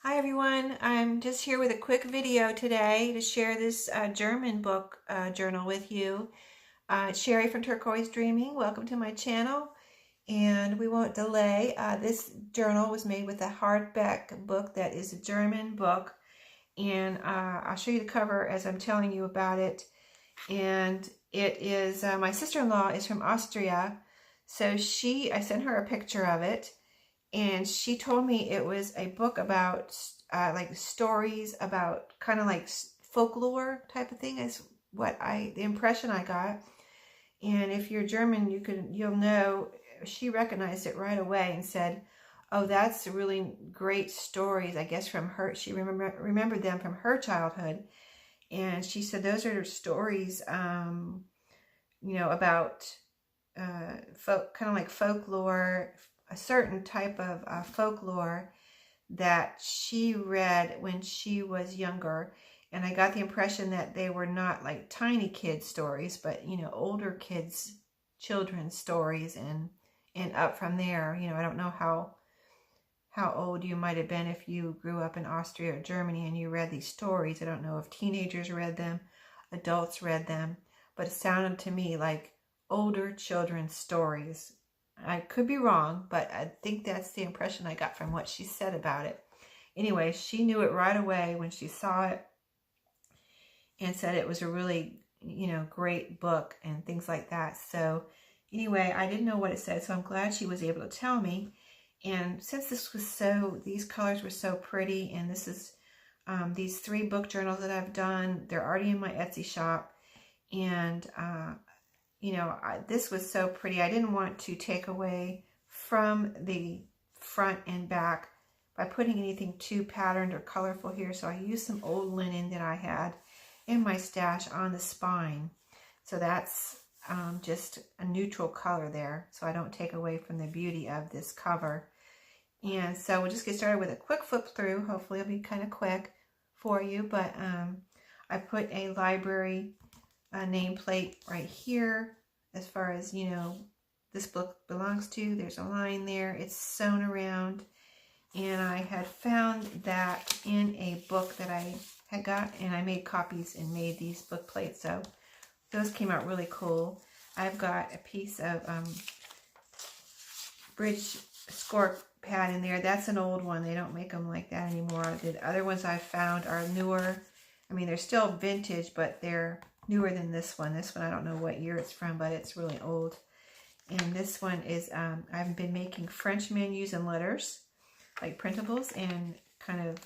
Hi everyone, I'm just here with a quick video today to share this German book journal with you. It's Sherry from Turquoise Dreaming. Welcome to my channel, and we won't delay. This journal was made with a hardback book that is a German book, and I'll show you the cover as I'm telling you about it. And it is, my sister-in-law is from Austria, so I sent her a picture of it. And she told me it was a book about like stories about kind of like folklore type of thing is the impression I got. And if you're German, you'll know she recognized it right away and said, "Oh, that's really great stories." I guess from her, she remembered them from her childhood, and she said those are stories, about kind of like folklore. A certain type of folklore that she read when she was younger, and I got the impression that they were not like tiny kids stories, but older kids, children's stories, and up from there. I don't know how old you might have been if you grew up in Austria or Germany and you read these stories. I don't know if teenagers read them, adults read them, but it sounded to me like older children's stories. I could be wrong, but I think that's the impression I got from what she said about it. Anyway, she knew it right away when she saw it and said it was a really, great book and things like that. So anyway, I didn't know what it said, so I'm glad she was able to tell me. And since these colors were so pretty, and this is these 3 book journals that I've done, they're already in my Etsy shop, and this was so pretty. I didn't want to take away from the front and back by putting anything too patterned or colorful here. So I used some old linen that I had in my stash on the spine. So that's just a neutral color there, so I don't take away from the beauty of this cover. And so we'll just get started with a quick flip through. Hopefully it'll be kind of quick for you, but I put a library nameplate right here as far as this book belongs to. There's a line there, it's sewn around, and I had found that in a book that I had got, and I made copies and made these book plates, so those came out really cool. I've got a piece of bridge score pad in there. That's an old one. They don't make them like that anymore. The other ones I found are newer. I mean, they're still vintage, but they're newer than this one. This one, I don't know what year it's from, but it's really old. And this one is, I've been making French menus and letters, like printables, and kind of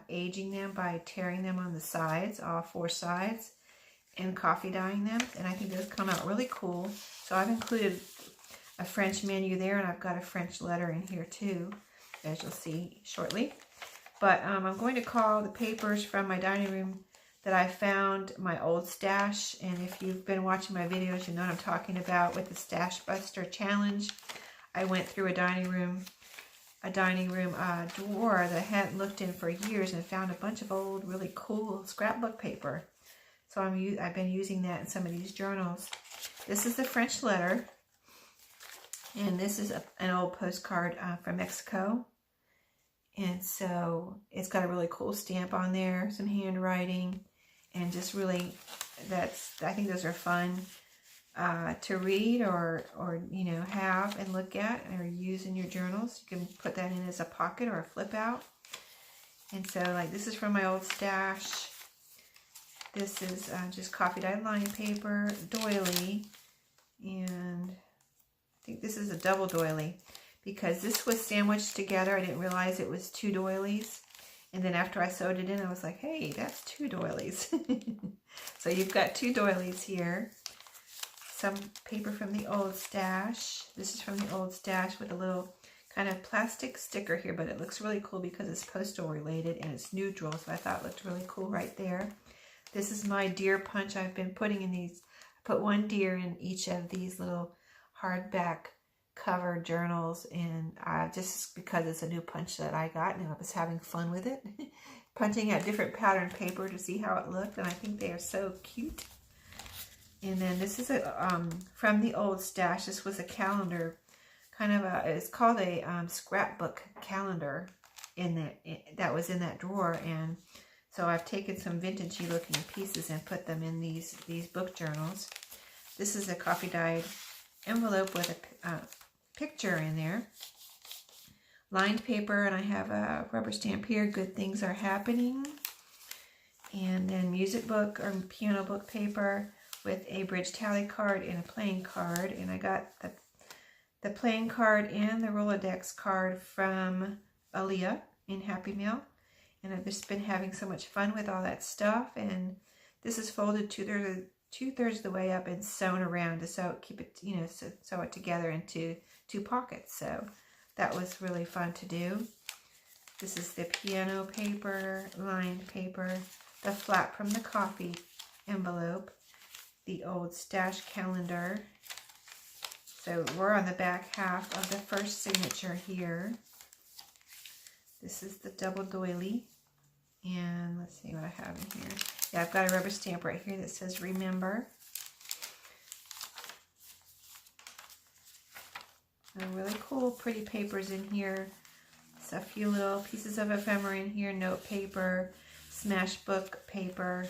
aging them by tearing them on the sides, all 4 sides, and coffee dyeing them. And I think those come out really cool. So I've included a French menu there, and I've got a French letter in here too, as you'll see shortly. But I'm going to call the papers from my dining room that I found my old stash. And if you've been watching my videos, you know what I'm talking about with the Stashbuster challenge. I went through a dining room drawer that I hadn't looked in for years and found a bunch of old, really cool scrapbook paper. So I've been using that in some of these journals. This is the French letter, and this is an old postcard from Mexico. And so it's got a really cool stamp on there, some handwriting, and just really, I think those are fun to read or have and look at or use in your journals. You can put that in as a pocket or a flip out. And so, like, this is from my old stash. This is just coffee dyed line paper, doily, and I think this is a double doily, because this was sandwiched together. I didn't realize it was 2 doilies. And then after I sewed it in, I was like, hey, that's 2 doilies. So you've got 2 doilies here. Some paper from the old stash. This is from the old stash with a little kind of plastic sticker here, but it looks really cool because it's postal related and it's neutral. So I thought it looked really cool right there. This is my deer punch I've been putting in these. I put 1 deer in each of these little hardback cover journals, and just because it's a new punch that I got and I was having fun with it, punching out different pattern paper to see how it looked, and I think they are so cute. And then this is from the old stash. This was a calendar, it's called a scrapbook calendar, that was in that drawer, and so I've taken some vintagey looking pieces and put them in these book journals. This is a coffee dyed envelope with a picture in there, lined paper, and I have a rubber stamp here, good things are happening, and then music book or piano book paper with a bridge tally card and a playing card, and I got the playing card and the Rolodex card from Aaliyah in Happy Mail, and I've just been having so much fun with all that stuff. And this is folded two-thirds of the way up and sewn around to sew it together into 2 pockets. So that was really fun to do. This is the piano paper, lined paper, the flap from the coffee envelope, the old stash calendar. So we're on the back half of the first signature here. This is the double doily. And let's see what I have in here. Yeah, I've got a rubber stamp right here that says remember. Really cool, pretty papers in here. So a few little pieces of ephemera in here, note paper, smash book paper.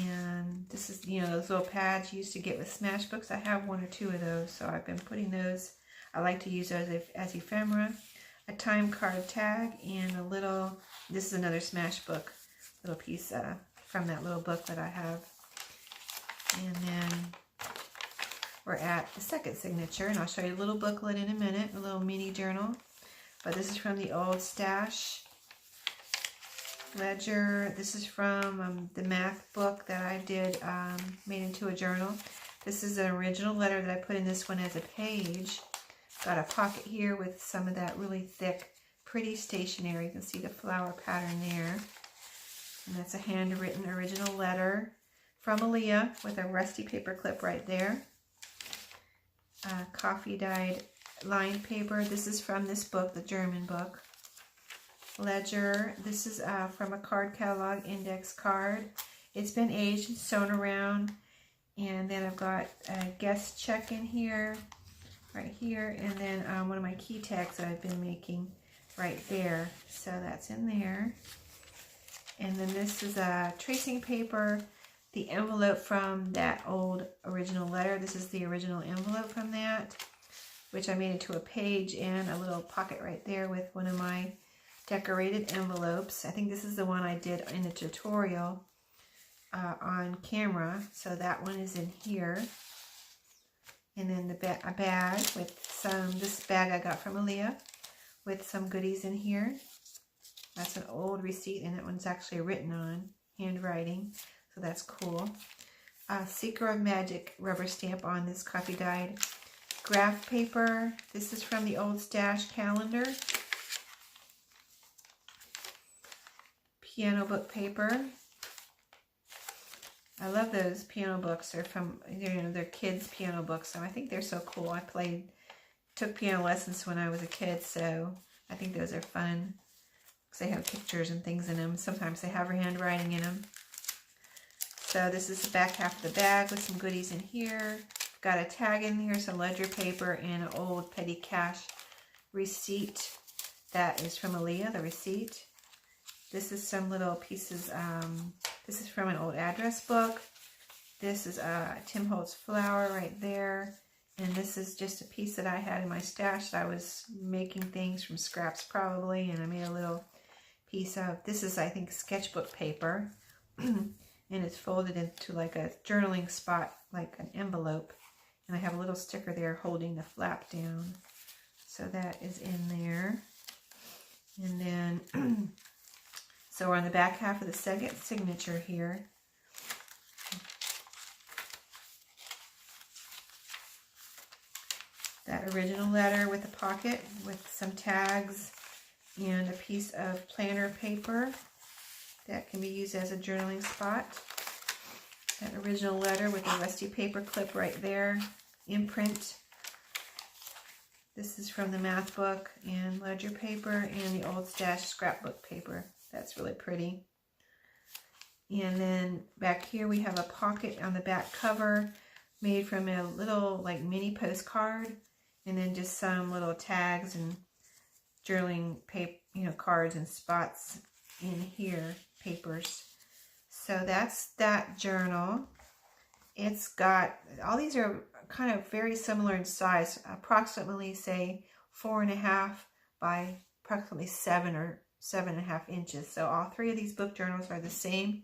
And this is, those little pads you used to get with smash books. I have 1 or 2 of those, so I've been putting those. I like to use those as ephemera. A time card tag and a little, this is another smash book, little piece from that little book that I have. And then we're at the second signature, and I'll show you a little booklet in a minute, a little mini journal. But this is from the old stash ledger. This is from the math book that I did, made into a journal. This is an original letter that I put in this one as a page. Got a pocket here with some of that really thick, pretty stationery. You can see the flower pattern there. And that's a handwritten original letter from Aaliyah with a rusty paper clip right there. Coffee dyed lined paper. This is from this book, the German book. Ledger. This is from a card catalog index card. It's been aged and sewn around. And then I've got a guest check in here, right here, and then one of my key tags that I've been making right there. So that's in there. And then this is a tracing paper, the envelope from that old original letter. This is the original envelope from that, which I made into a page and a little pocket right there with one of my decorated envelopes. I think this is the one I did in the tutorial on camera. So that one is in here. And then a bag with this bag I got from Aaliyah with some goodies in here. That's an old receipt, and that one's actually written on, handwriting, so that's cool. Seeker of Magic rubber stamp on this coffee dyed graph paper. This is from the old stash calendar. Piano book paper. I love those piano books. They're from, they're kids' piano books, so I think they're so cool. I took piano lessons when I was a kid, so I think those are fun because they have pictures and things in them. Sometimes they have handwriting in them. So this is the back half of the bag with some goodies in here. Got a tag in here, some ledger paper, and an old petty cash receipt. That is from Aaliyah, the receipt. This is some little pieces. This is from an old address book. This is Tim Holtz flower right there. And this is just a piece that I had in my stash that I was making things from scraps probably. And I made a little piece of, this is I think sketchbook paper. And it's folded into like a journaling spot, like an envelope. And I have a little sticker there holding the flap down. So that is in there. And then, so we're on the back half of the second signature here. That original letter with a pocket with some tags and a piece of planner paper that can be used as a journaling spot. That original letter with a rusty paper clip right there, imprint. This is from the math book and ledger paper and the old stash scrapbook paper. That's really pretty. And then back here we have a pocket on the back cover made from a little like mini postcard, and then just some little tags and journaling paper, you know, cards and spots in here, papers. So that's that journal. It's got, all these are kind of very similar in size, approximately say 4.5 by approximately 7 or 7.5 inches. So all three of these book journals are the same,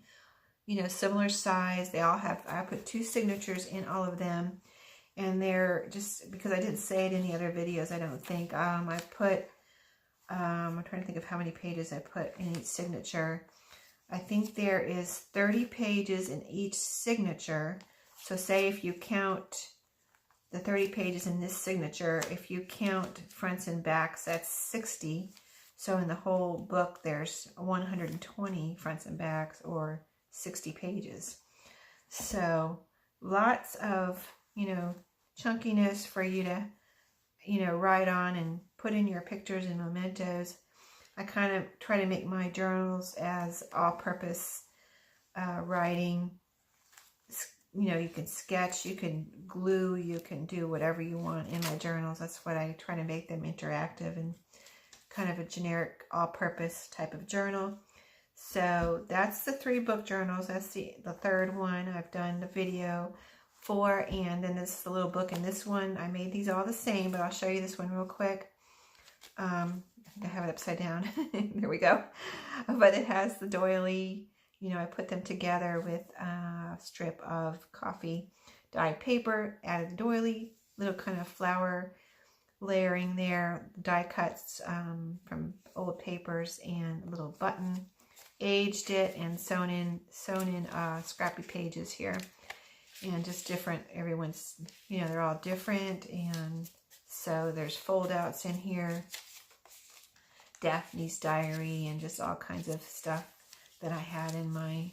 you know, similar size. They all have, I put 2 signatures in all of them. And they're just, because I didn't say it in the other videos, I don't think, I put, I'm trying to think of how many pages I put in each signature. I think there is 30 pages in each signature. So say if you count the 30 pages in this signature, if you count fronts and backs, that's 60. So in the whole book, there's 120 fronts and backs, or 60 pages. So lots of, you know, chunkiness for you to, you know, write on and put in your pictures and mementos. I kind of try to make my journals as all-purpose writing. You know, you can sketch, you can glue, you can do whatever you want in my journals. That's what I try to make them interactive and kind of a generic all-purpose type of journal. So that's the 3 book journals. That's the third one I've done the video for, and then this is the little book. And this one, I made these all the same, but I'll show you this one real quick. I think I have it upside down. There we go. But it has the doily. You know, I put them together with a strip of coffee dyed paper, added the doily, little kind of flower layering there, die cuts from old papers, and a little button. Aged it and sewn in scrappy pages here, and just different. Everyone's, you know, they're all different, and so there's fold outs in here, Daphne's diary, and just all kinds of stuff that I had in my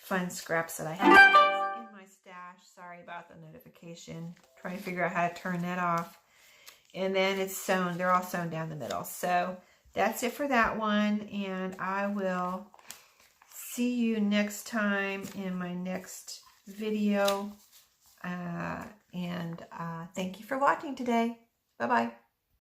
fun scraps that I had in my stash. Sorry about the notification. Trying to figure out how to turn that off. And then it's sewn. They're all sewn down the middle. So that's it for that one. And I will see you next time in my next video. Thank you for watching today. Bye-bye.